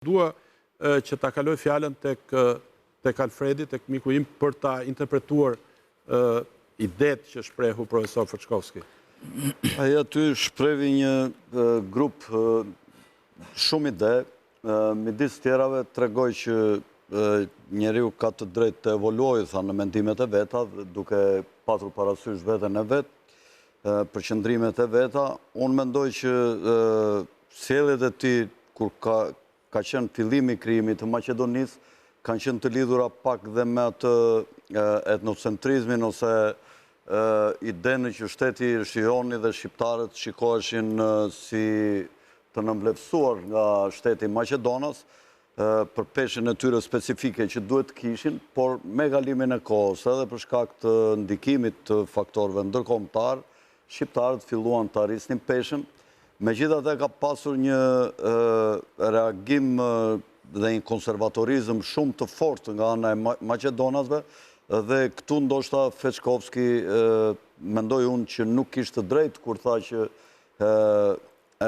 Dua që ta kaloj fjalën tek Alfredi, tek miku im, për ta interpretuar idetë që shprehu profesor Fëçkovski. Ai aty shprevi një grup shumë ide, midis tjerave tregoj që njeriu ka të drejtë të evoluojë, tha, në mendimet e veta, duke patur parasysh veten e vet, përqendrimet e veta. Unë mendoj që sjelljet e tij kur ka qenë fillimi i krijimit të Maqedonisë, kanë qenë të lidhura pak dhe me atë etnocentrizmin ose idenë që shteti shihoni dhe shqiptarët shikoheshin si të nënvlerësuar nga shteti i Maqedonas për peshën e tyre specifike që duhet të kishin, por me kalimin e kohës edhe për shkak të ndikimit të faktorëve ndërkombëtar, shqiptarët filluan të arrisnin peshën. Megjithatë ka pasur një reagim dhe një konservatorizëm shumë të fortë nga ana e maqedonasve, dhe këtu ndoshta Fëçkovski mendoj unë që nuk kishte drejt kur tha që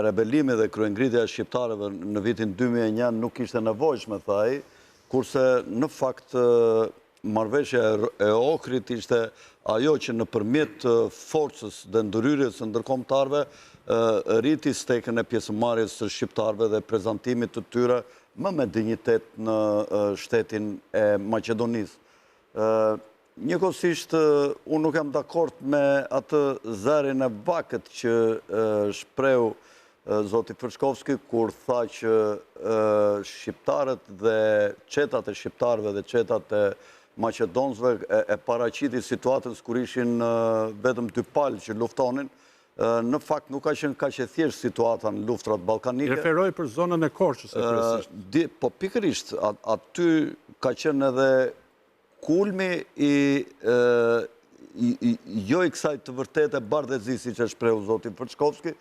rebelimi dhe kryengritja e shqiptarëve në vitin 2001 nuk ishte nevojshme, tha ai, kurse në fakt marrëveshja e Ohrit ishte ajo që nëpërmjet forcës dhe ndërhyrjes së ndërkombëtarëve rriti stekën e pjesëmarrjes së shqiptarëve dhe prezantimit të tyre më me dinjitet në shtetin e Maqedonisë. Njëkohësisht, unë nuk jam dakord me atë zërin e vakët që shprehu zoti Fëçkovski kur tha që shqiptarët dhe qetat e shqiptarëve dhe qetat e maqedonësve e paraqiti situatës kur ishin vetëm dy palë që luftonin. Në fakt nuk ka qenë kaq e thjeshtë situata në luftrat ballkanike. Referoj për zonën e Korçës kryesisht. Po pikërisht, aty ka qenë edhe kulmi jo i kësaj të vërtetë bardhëzisë siç e shprehu zoti Fëçkovski.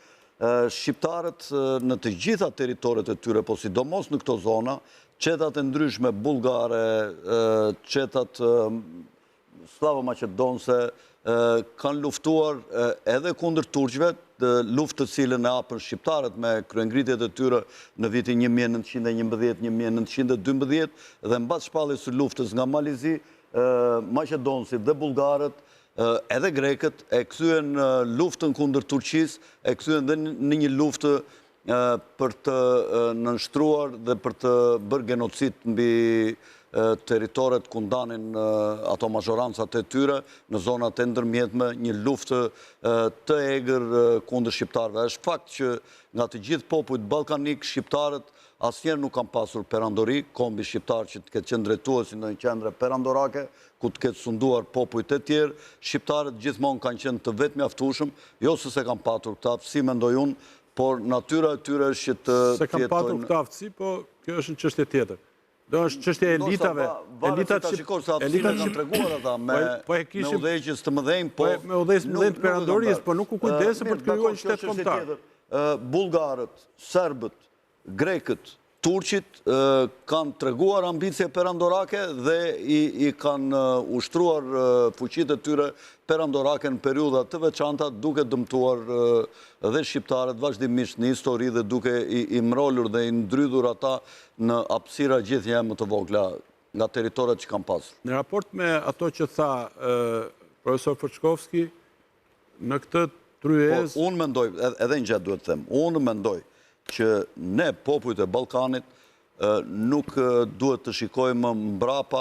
Shqiptarët në të gjitha territoret e tyre, po sidomos në këto zona, qetat e ndryshme bullgare, qetat slavo-maqedonse, kanë luftuar edhe kundër turqëve, luftë të cilën e hapën shqiptarët me kryengritjet e tyre në vitin 1911-1912, dhe mbas shpalljes së luftës nga Malizi, maqedonësit dhe bullgarët edhe grekët e kthyen luftën kundër Turqisë, e kthyen dhe në një luftë për të nënshtruar dhe për të bërë genocid mbi territoret ku ndanin ato mazhorancat e tyre në zonat e ndërmjetme, një luftë të egër kundër shqiptarëve. Është fakt që nga të gjithë popujt ballkanik, shqiptarët asnjëherë nuk kanë pasur perandori, kombi shqiptar që të ketë qenë drejtuesi në një qendre perandorake, ku të ketë sunduar popujt e tjerë. Shqiptarët gjithmonë kanë qenë të vetë mjaftueshëm, jo se se kanë patur këtë aftësi, mendoj unë, por natyra e tyre është që të se kanë patur këtë aftësi, po kjo është një çështje tjetër. Do është çështje e elitave. Elitat kanë treguar ata me udhëheqës të mëdhenj, po me udhëheqës të mëdhenj të perandorisë, po nuk u kujdesën për të krijuar një shtet kombëtar. Bullgarët, serbët, grekët, turqit kanë treguar ambicie perandorake dhe i kanë ushtruar fuqitë e tyre perandorake në periudha të veçanta, duke dëmtuar dhe shqiptarët vazhdimisht në histori dhe duke i mrolur dhe i ndrydhur ata në hapësira gjithnjë më të vogla nga territoret që kanë pasur. Në raport me ato që tha profesor Fëçkovski, në këtë tryezë... Unë mendoj, edhe një gjatë duhet të them, unë mendoj që ne popujt e Ballkanit nuk duhet të shikojmë mbrapa